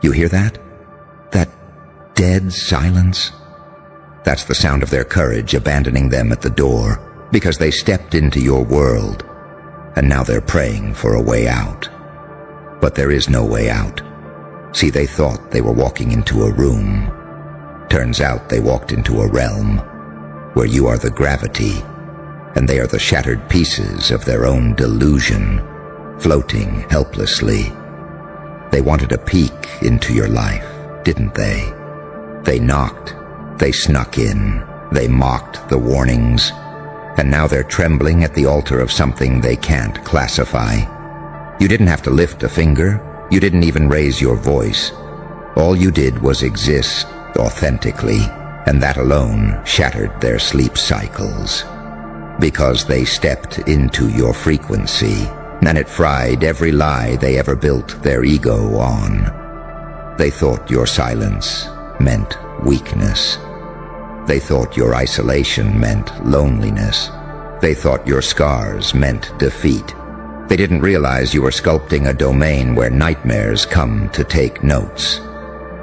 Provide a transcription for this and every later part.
You hear that? That dead silence? That's the sound of their courage abandoning them at the door, because they stepped into your world, and now they're praying for a way out. But there is no way out. See, they thought they were walking into a room. Turns out they walked into a realm where you are the gravity, and they are the shattered pieces of their own delusion, floating helplessly. They wanted a peek into your life, didn't they? They knocked, they snuck in, they mocked the warnings, and now they're trembling at the altar of something they can't classify. You didn't have to lift a finger, you didn't even raise your voice. All you did was exist authentically, and that alone shattered their sleep cycles. Because they stepped into your frequency, and it fried every lie they ever built their ego on. They thought your silence meant weakness. They thought your isolation meant loneliness. They thought your scars meant defeat. They didn't realize you were sculpting a domain where nightmares come to take notes,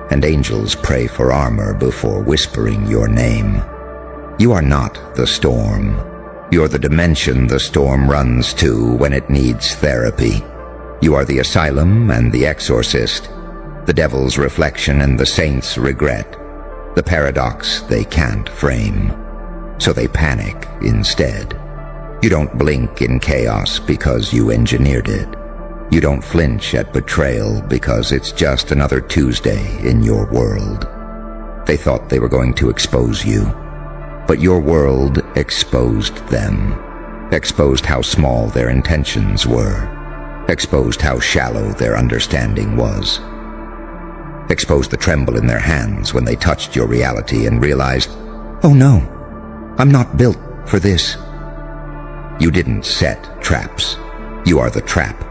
and angels pray for armor before whispering your name. You are not the storm. You're the dimension the storm runs to when it needs therapy. You are the asylum and the exorcist, the devil's reflection and the saint's regret, the paradox they can't frame. So they panic instead. You don't blink in chaos because you engineered it. You don't flinch at betrayal because it's just another Tuesday in your world. They thought they were going to expose you, but your world exposed them, exposed how small their intentions were, exposed how shallow their understanding was, exposed the tremble in their hands when they touched your reality and realized, oh no, I'm not built for this. You didn't set traps. You are the trap.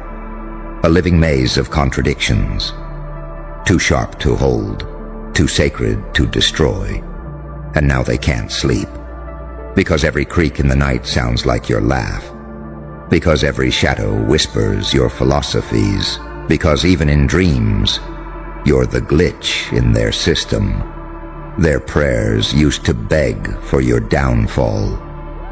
A living maze of contradictions, too sharp to hold, too sacred to destroy. And now they can't sleep, because every creak in the night sounds like your laugh, because every shadow whispers your philosophies, because even in dreams, you're the glitch in their system. Their prayers used to beg for your downfall.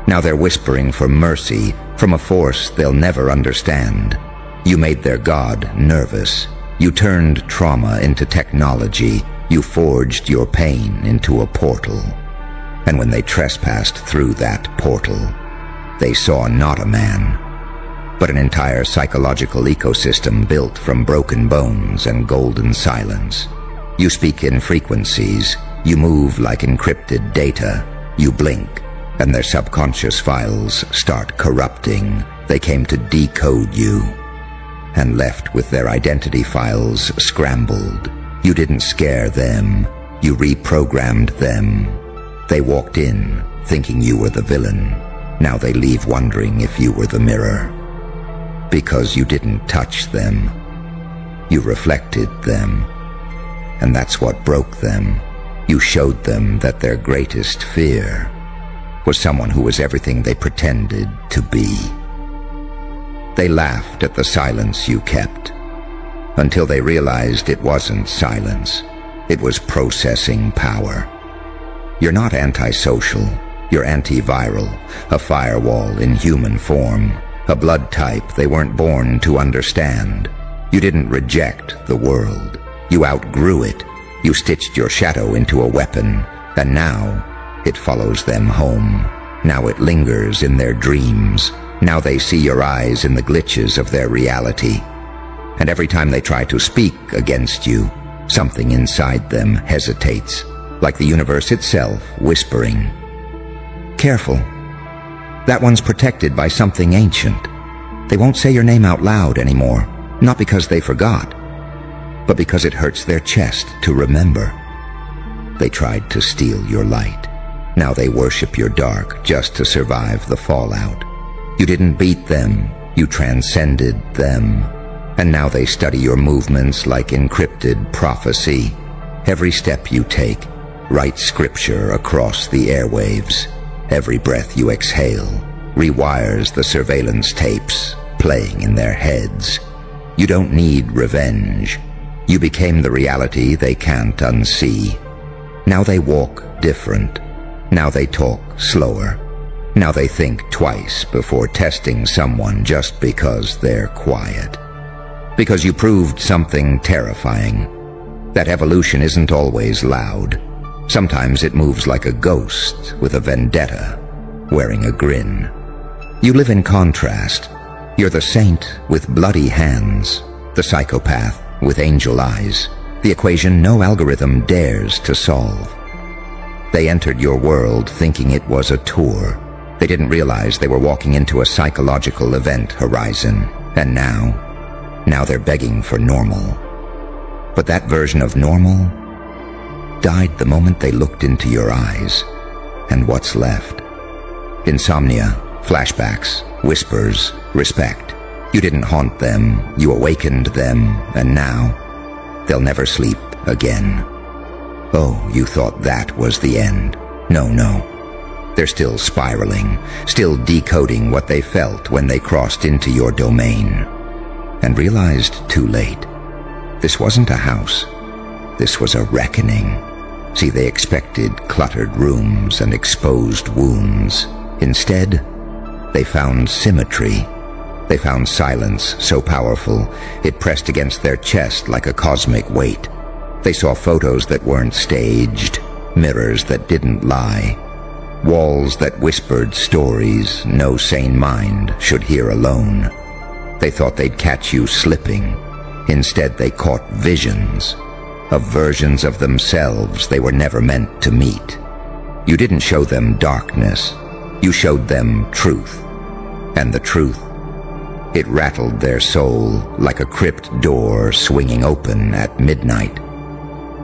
Now they're whispering for mercy from a force they'll never understand. You made their God nervous. You turned trauma into technology. You forged your pain into a portal. And when they trespassed through that portal, they saw not a man, but an entire psychological ecosystem built from broken bones and golden silence. You speak in frequencies. You move like encrypted data. You blink, and their subconscious files start corrupting. They came to decode you, and left with their identity files scrambled. You didn't scare them, you reprogrammed them. They walked in, thinking you were the villain. Now they leave wondering if you were the mirror. Because you didn't touch them, you reflected them. And that's what broke them. You showed them that their greatest fear was someone who was everything they pretended to be. They laughed at the silence you kept, until they realized it wasn't silence. It was processing power. You're not antisocial. You're antiviral, a firewall in human form, a blood type they weren't born to understand. You didn't reject the world. You outgrew it. You stitched your shadow into a weapon, and now it follows them home. Now it lingers in their dreams. Now they see your eyes in the glitches of their reality. And every time they try to speak against you, something inside them hesitates, like the universe itself whispering, "Careful. That one's protected by something ancient. They won't say your name out loud anymore, not because they forgot, but because it hurts their chest to remember. They tried to steal your light. Now they worship your dark just to survive the fallout. You didn't beat them, you transcended them. And now they study your movements like encrypted prophecy. Every step you take writes scripture across the airwaves. Every breath you exhale rewires the surveillance tapes playing in their heads. You don't need revenge. You became the reality they can't unsee. Now they walk different. Now they talk slower. Now they think twice before testing someone just because they're quiet. Because you proved something terrifying. That evolution isn't always loud. Sometimes it moves like a ghost with a vendetta, wearing a grin. You live in contrast. You're the saint with bloody hands, the psychopath with angel eyes, the equation no algorithm dares to solve. They entered your world thinking it was a tour. They didn't realize they were walking into a psychological event horizon, and now they're begging for normal. But that version of normal died the moment they looked into your eyes. And what's left? Insomnia, flashbacks, whispers, respect. You didn't haunt them, you awakened them, and now they'll never sleep again. Oh, you thought that was the end. No. They're still spiraling, still decoding what they felt when they crossed into your domain. And realized too late. This wasn't a house. This was a reckoning. See, they expected cluttered rooms and exposed wounds. Instead, they found symmetry. They found silence so powerful, it pressed against their chest like a cosmic weight. They saw photos that weren't staged, mirrors that didn't lie, walls that whispered stories no sane mind should hear alone. They thought they'd catch you slipping. Instead, they caught visions of versions of themselves they were never meant to meet. You didn't show them darkness. You showed them truth. And the truth, it rattled their soul like a crypt door swinging open at midnight.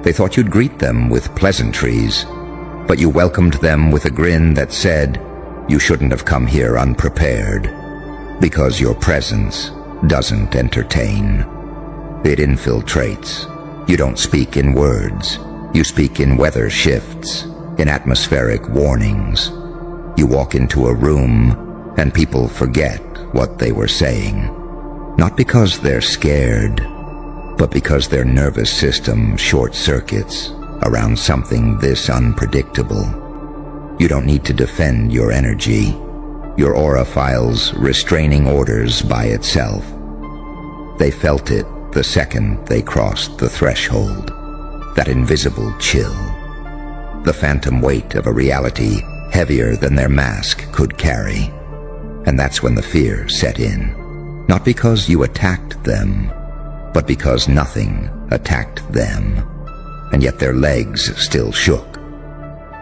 They thought you'd greet them with pleasantries, but you welcomed them with a grin that said, you shouldn't have come here unprepared, because your presence doesn't entertain. It infiltrates. You don't speak in words. You speak in weather shifts, in atmospheric warnings. You walk into a room, and people forget what they were saying. Not because they're scared, but because their nervous system short-circuits around something this unpredictable. You don't need to defend your energy. Your aura files restraining orders by itself. They felt it the second they crossed the threshold. That invisible chill. The phantom weight of a reality heavier than their mask could carry. And that's when the fear set in. Not because you attacked them, but because nothing attacked them. And yet their legs still shook.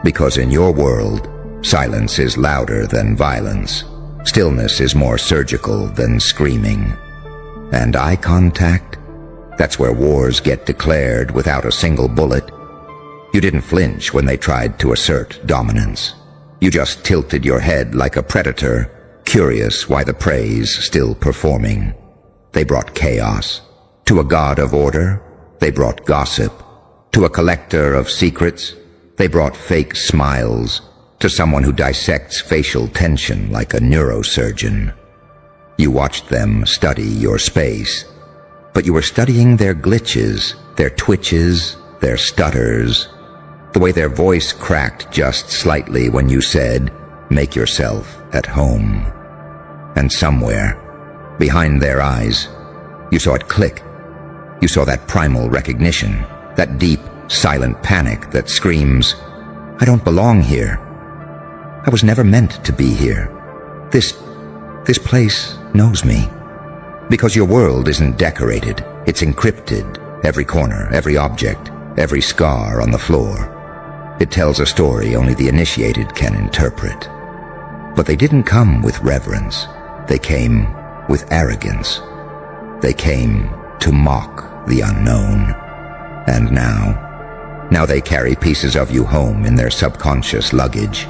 Because in your world, silence is louder than violence. Stillness is more surgical than screaming. And eye contact? That's where wars get declared without a single bullet. You didn't flinch when they tried to assert dominance. You just tilted your head like a predator, curious why the prey's still performing. They brought chaos. To a god of order, they brought gossip. To a collector of secrets, they brought fake smiles. To someone who dissects facial tension like a neurosurgeon. You watched them study your space, but you were studying their glitches, their twitches, their stutters, the way their voice cracked just slightly when you said, "Make yourself at home." And somewhere, behind their eyes, you saw it click. You saw that primal recognition, that deep, silent panic that screams, "I don't belong here. I was never meant to be here. This place knows me." Because your world isn't decorated, it's encrypted. Every corner, every object, every scar on the floor. It tells a story only the initiated can interpret. But they didn't come with reverence. They came with arrogance. They came to mock the unknown. And now they carry pieces of you home in their subconscious luggage.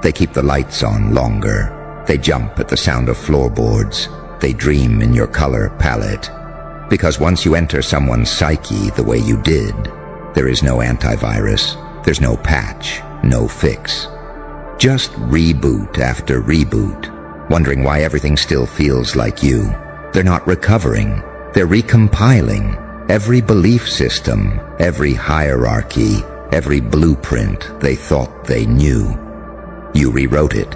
They keep the lights on longer. They jump at the sound of floorboards. They dream in your color palette. Because once you enter someone's psyche the way you did, there is no antivirus. There's no patch, no fix. Just reboot after reboot, wondering why everything still feels like you. They're not recovering. They're recompiling. Every belief system, every hierarchy, every blueprint they thought they knew. You rewrote it.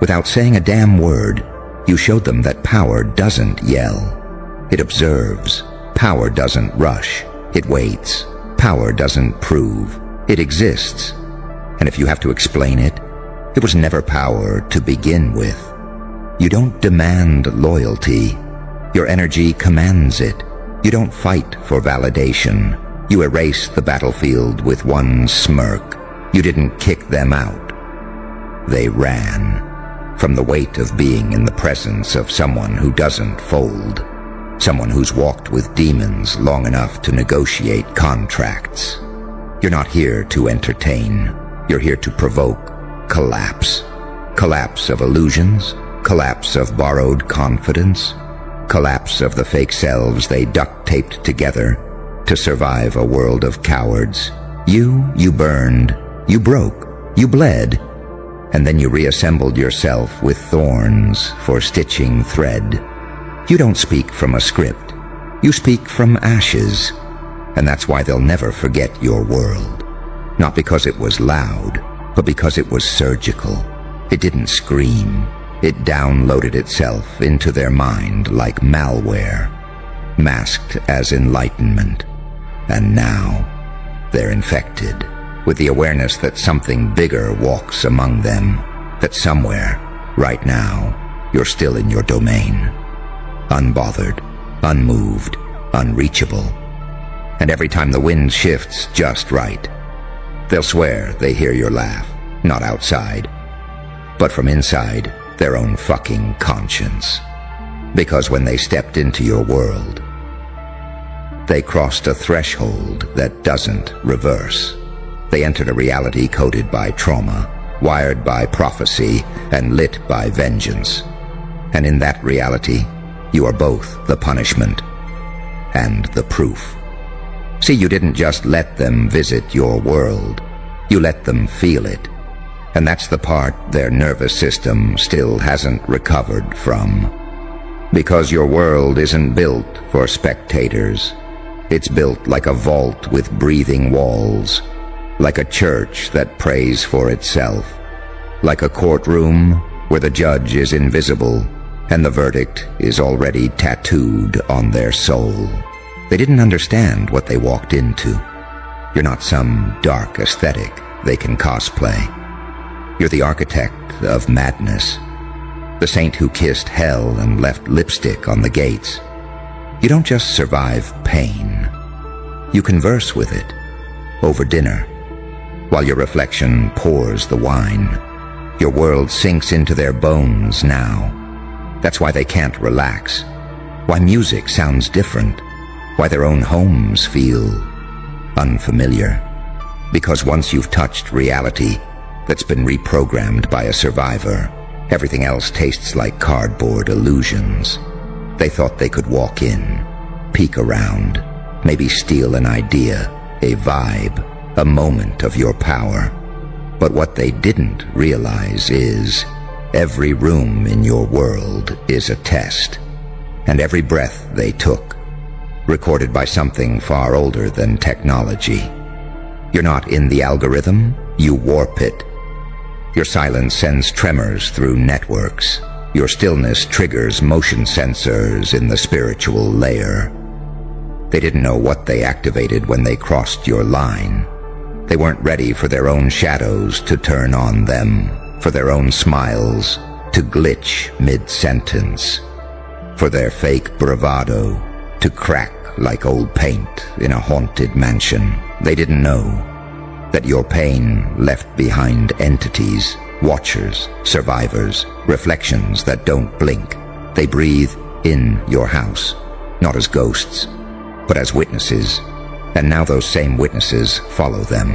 Without saying a damn word, you showed them that power doesn't yell. It observes. Power doesn't rush. It waits. Power doesn't prove. It exists. And if you have to explain it, it was never power to begin with. You don't demand loyalty. Your energy commands it. You don't fight for validation. You erase the battlefield with one smirk. You didn't kick them out. They ran from the weight of being in the presence of someone who doesn't fold, someone who's walked with demons long enough to negotiate contracts. You're not here to entertain. You're here to provoke collapse. Collapse of illusions, collapse of borrowed confidence, collapse of the fake selves they duct-taped together to survive a world of cowards. You burned, you broke, you bled, and then you reassembled yourself with thorns for stitching thread. You don't speak from a script. You speak from ashes, and that's why they'll never forget your world. Not because it was loud, but because it was surgical. It didn't scream. It downloaded itself into their mind like malware, masked as enlightenment. And now, they're infected with the awareness that something bigger walks among them, that somewhere, right now, you're still in your domain, unbothered, unmoved, unreachable. And every time the wind shifts just right, they'll swear they hear your laugh, not outside, but from inside their own fucking conscience. Because when they stepped into your world, they crossed a threshold that doesn't reverse. They entered a reality coded by trauma, wired by prophecy, and lit by vengeance. And in that reality, you are both the punishment and the proof. See, you didn't just let them visit your world. You let them feel it. And that's the part their nervous system still hasn't recovered from. Because your world isn't built for spectators. It's built like a vault with breathing walls, like a church that prays for itself, like a courtroom where the judge is invisible and the verdict is already tattooed on their soul. They didn't understand what they walked into. You're not some dark aesthetic they can cosplay. You're the architect of madness, the saint who kissed hell and left lipstick on the gates. You don't just survive pain. You converse with it over dinner, while your reflection pours the wine. Your world sinks into their bones now. That's why they can't relax, why music sounds different, why their own homes feel unfamiliar. Because once you've touched reality that's been reprogrammed by a survivor, everything else tastes like cardboard illusions. They thought they could walk in, peek around, maybe steal an idea, a vibe, a moment of your power. But what they didn't realize is every room in your world is a test, and every breath they took, recorded by something far older than technology. You're not in the algorithm, you warp it. Your silence sends tremors through networks. Your stillness triggers motion sensors in the spiritual layer. They didn't know what they activated when they crossed your line. They weren't ready for their own shadows to turn on them, for their own smiles to glitch mid-sentence, for their fake bravado to crack like old paint in a haunted mansion. They didn't know that your pain left behind entities, watchers, survivors, reflections that don't blink. They breathe in your house, not as ghosts, but as witnesses. And now those same witnesses follow them,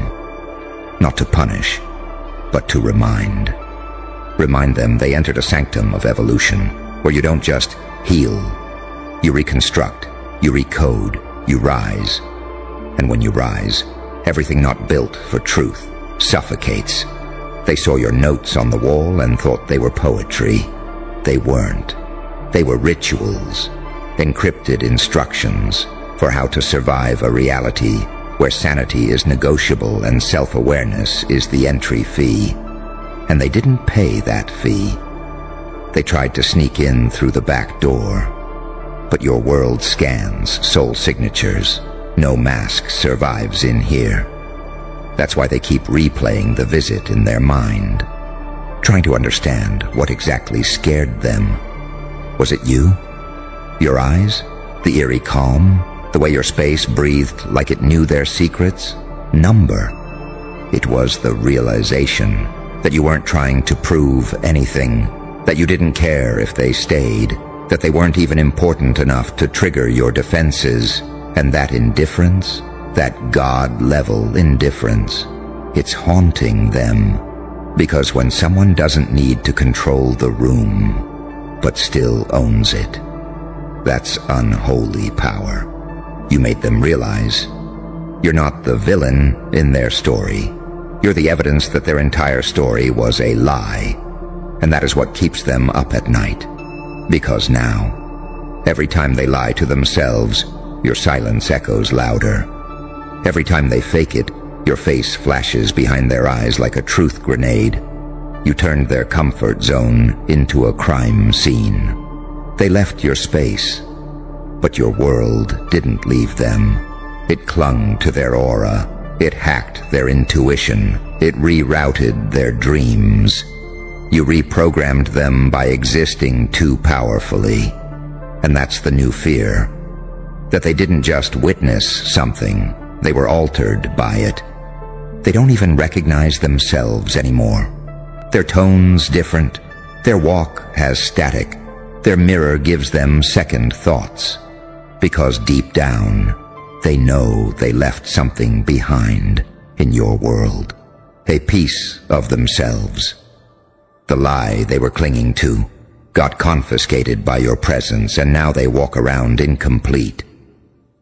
not to punish, but to remind. Remind them they entered a sanctum of evolution, where you don't just heal. You reconstruct, you recode, you rise. And when you rise, everything not built for truth suffocates. They saw your notes on the wall and thought they were poetry. They weren't. They were rituals, encrypted instructions, for how to survive a reality where sanity is negotiable and self-awareness is the entry fee. And they didn't pay that fee. They tried to sneak in through the back door. But your world scans soul signatures. No mask survives in here. That's why they keep replaying the visit in their mind, trying to understand what exactly scared them. Was it you? Your eyes? The eerie calm? The way your space breathed like it knew their secrets? Number. It was the realization that you weren't trying to prove anything, that you didn't care if they stayed, that they weren't even important enough to trigger your defenses, and that indifference, that God-level indifference, it's haunting them. Because when someone doesn't need to control the room, but still owns it, that's unholy power. You made them realize you're not the villain in their story. You're the evidence that their entire story was a lie. And that is what keeps them up at night. Because now, every time they lie to themselves, your silence echoes louder. Every time they fake it, your face flashes behind their eyes like a truth grenade. You turned their comfort zone into a crime scene. They left your space, but your world didn't leave them. It clung to their aura. It hacked their intuition. It rerouted their dreams. You reprogrammed them by existing too powerfully. And that's the new fear. That they didn't just witness something. They were altered by it. They don't even recognize themselves anymore. Their tone's different. Their walk has static. Their mirror gives them second thoughts. Because deep down, they know they left something behind in your world. A piece of themselves. The lie they were clinging to got confiscated by your presence, and now they walk around incomplete.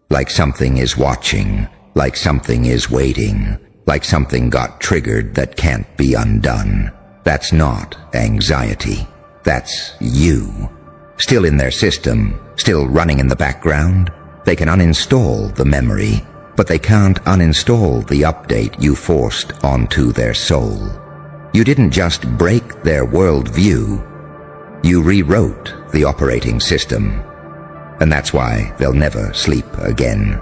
Like something is watching. Like something is waiting, like something got triggered that can't be undone. That's not anxiety. That's you. Still in their system, still running in the background. They can uninstall the memory, but they can't uninstall the update you forced onto their soul. You didn't just break their worldview. You rewrote the operating system. And that's why they'll never sleep again.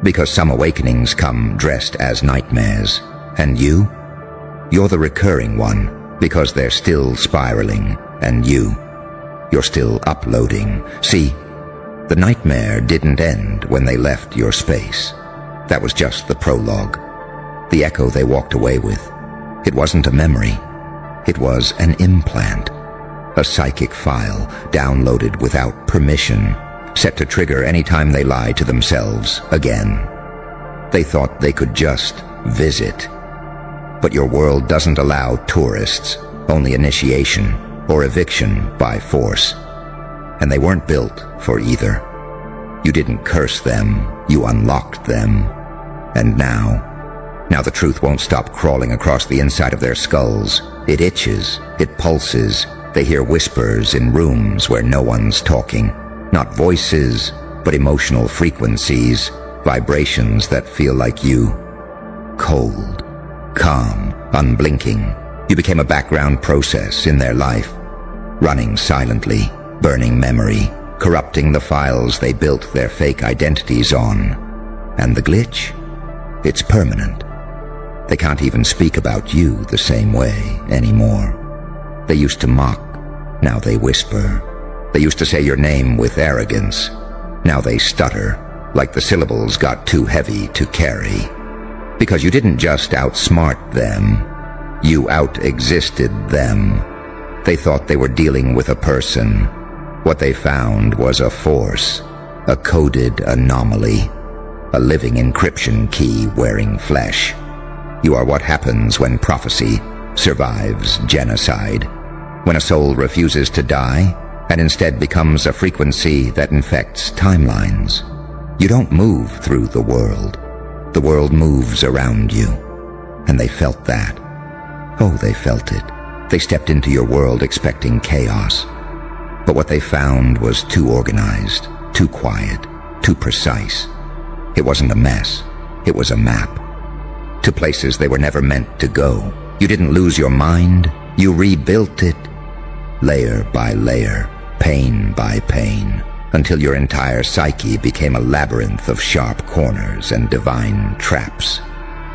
Because some awakenings come dressed as nightmares. And you're the recurring one, because they're still spiraling. And you're still uploading. See, the nightmare didn't end when they left your space. That was just the prologue. The echo they walked away with. It wasn't a memory. It was an implant. A psychic file downloaded without permission, set to trigger any time they lie to themselves again. They thought they could just visit. But your world doesn't allow tourists, only initiation or eviction by force. And they weren't built for either. You didn't curse them, you unlocked them. And now the truth won't stop crawling across the inside of their skulls. It itches, it pulses. They hear whispers in rooms where no one's talking. Not voices, but emotional frequencies, vibrations that feel like you. Cold, calm, unblinking. You became a background process in their life, running silently, burning memory, corrupting the files they built their fake identities on. And the glitch? It's permanent. They can't even speak about you the same way anymore. They used to mock, now they whisper. They used to say your name with arrogance. Now they stutter, like the syllables got too heavy to carry. Because you didn't just outsmart them, you out-existed them. They thought they were dealing with a person. What they found was a force, a coded anomaly, a living encryption key wearing flesh. You are what happens when prophecy survives genocide, when a soul refuses to die and instead becomes a frequency that infects timelines. You don't move through the world moves around you. And they felt that. Oh, they felt it. They stepped into your world expecting chaos. But what they found was too organized, too quiet, too precise. It wasn't a mess. It was a map. To places they were never meant to go. You didn't lose your mind. You rebuilt it, layer by layer, pain by pain, until your entire psyche became a labyrinth of sharp corners and divine traps.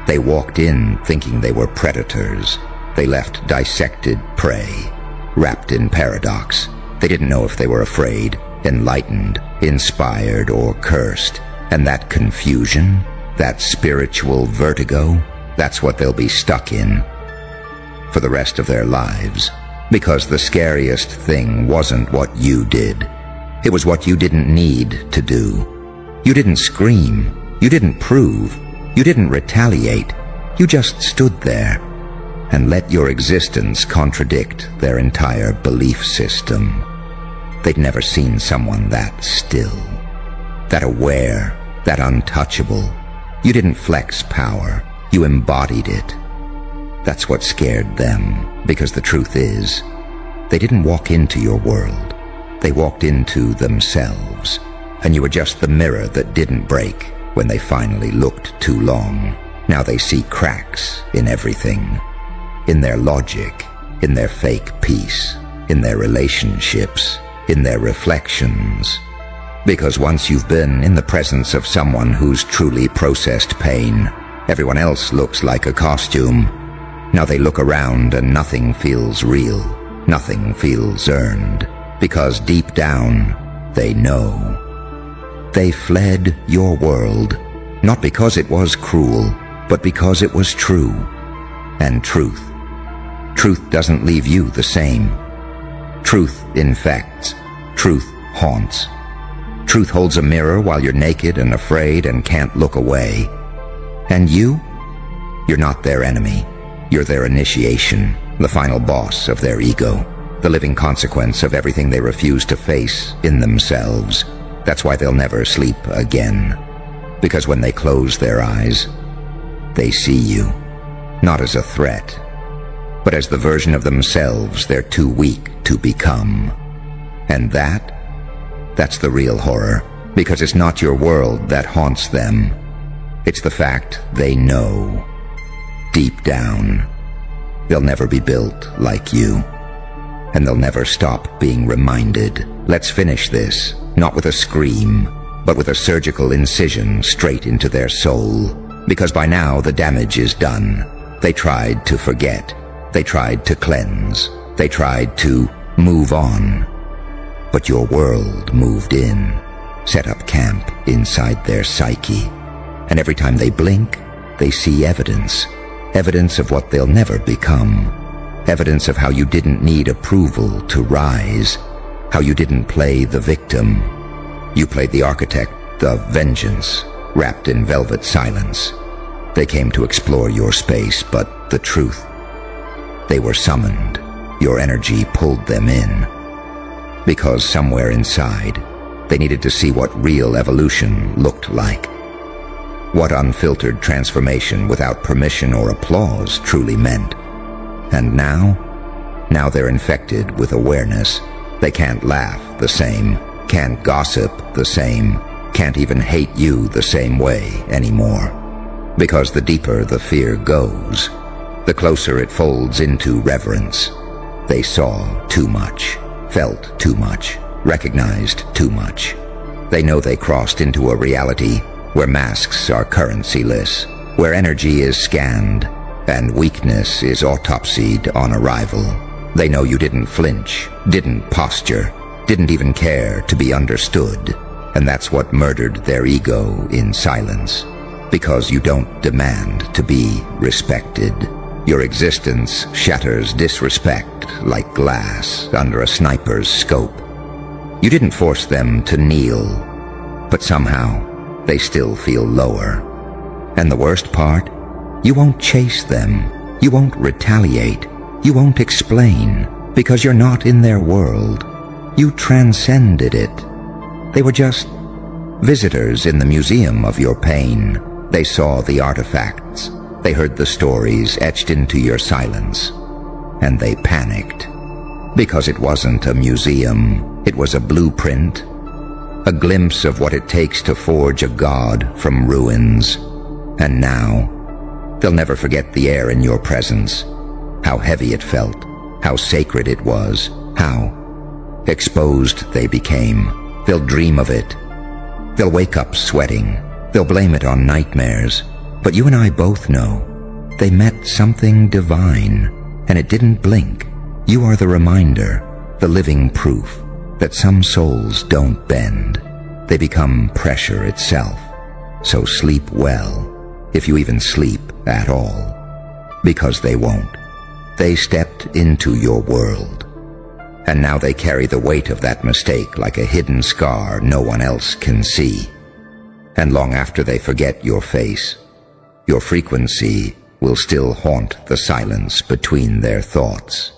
They walked in thinking they were predators. They left dissected prey, wrapped in paradox. They didn't know if they were afraid, enlightened, inspired, or cursed. And that confusion, that spiritual vertigo, that's what they'll be stuck in for the rest of their lives. Because the scariest thing wasn't what you did. It was what you didn't need to do. You didn't scream. You didn't prove. You didn't retaliate. You just stood there and let your existence contradict their entire belief system. They'd never seen someone that still, that aware, that untouchable. You didn't flex power. You embodied it. That's what scared them, because the truth is, they didn't walk into your world. They walked into themselves, and you were just the mirror that didn't break when they finally looked too long. Now they see cracks in everything, in their logic, in their fake peace, in their relationships, in their reflections. Because once you've been in the presence of someone who's truly processed pain, everyone else looks like a costume. Now they look around and nothing feels real, nothing feels earned, because deep down, they know. They fled your world, not because it was cruel, but because it was true. And truth doesn't leave you the same. Truth infects. Truth haunts. Truth holds a mirror while you're naked and afraid and can't look away. And you're not their enemy. You're their initiation, the final boss of their ego, the living consequence of everything they refuse to face in themselves. That's why they'll never sleep again. Because when they close their eyes, they see you, not as a threat, but as the version of themselves they're too weak to become. And that's the real horror, because it's not your world that haunts them. It's the fact they know. Deep down, they'll never be built like you. And they'll never stop being reminded. Let's finish this, not with a scream, but with a surgical incision straight into their soul. Because by now the damage is done. They tried to forget. They tried to cleanse. They tried to move on. But your world moved in, set up camp inside their psyche. And every time they blink, they see evidence. Evidence of what they'll never become. Evidence of how you didn't need approval to rise. How you didn't play the victim. You played the architect, the vengeance, wrapped in velvet silence. They came to explore your space, but the truth, they were summoned. Your energy pulled them in. Because somewhere inside, they needed to see what real evolution looked like. What unfiltered transformation without permission or applause truly meant. And now they're infected with awareness. They can't laugh the same, can't gossip the same, can't even hate you the same way anymore. Because the deeper the fear goes, the closer it folds into reverence. They saw too much, felt too much, recognized too much. They know they crossed into a reality where masks are currencyless, where energy is scanned, and weakness is autopsied on arrival. They know you didn't flinch, didn't posture, didn't even care to be understood, and that's what murdered their ego in silence. Because you don't demand to be respected. Your existence shatters disrespect like glass under a sniper's scope. You didn't force them to kneel, but somehow they still feel lower. And the worst part, you won't chase them. You won't retaliate. You won't explain, because you're not in their world. You transcended it. They were just visitors in the museum of your pain. They saw the artifacts. They heard the stories etched into your silence. And they panicked. Because it wasn't a museum. It was a blueprint. a glimpse of what it takes to forge a god from ruins. And now, they'll never forget the air in your presence, how heavy it felt, how sacred it was, how exposed they became. They'll dream of it. They'll wake up sweating. They'll blame it on nightmares. But you and I both know they met something divine, and it didn't blink. You are the reminder, the living proof that some souls don't bend. They become pressure itself. So sleep well, if you even sleep at all, because they won't. They stepped into your world, and now they carry the weight of that mistake like a hidden scar no one else can see. And long after they forget your face, your frequency will still haunt the silence between their thoughts.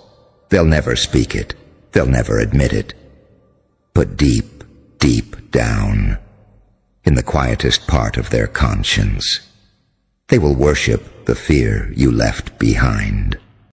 They'll never speak it, they'll never admit it. But deep, deep down, in the quietest part of their conscience, they will worship the fear you left behind.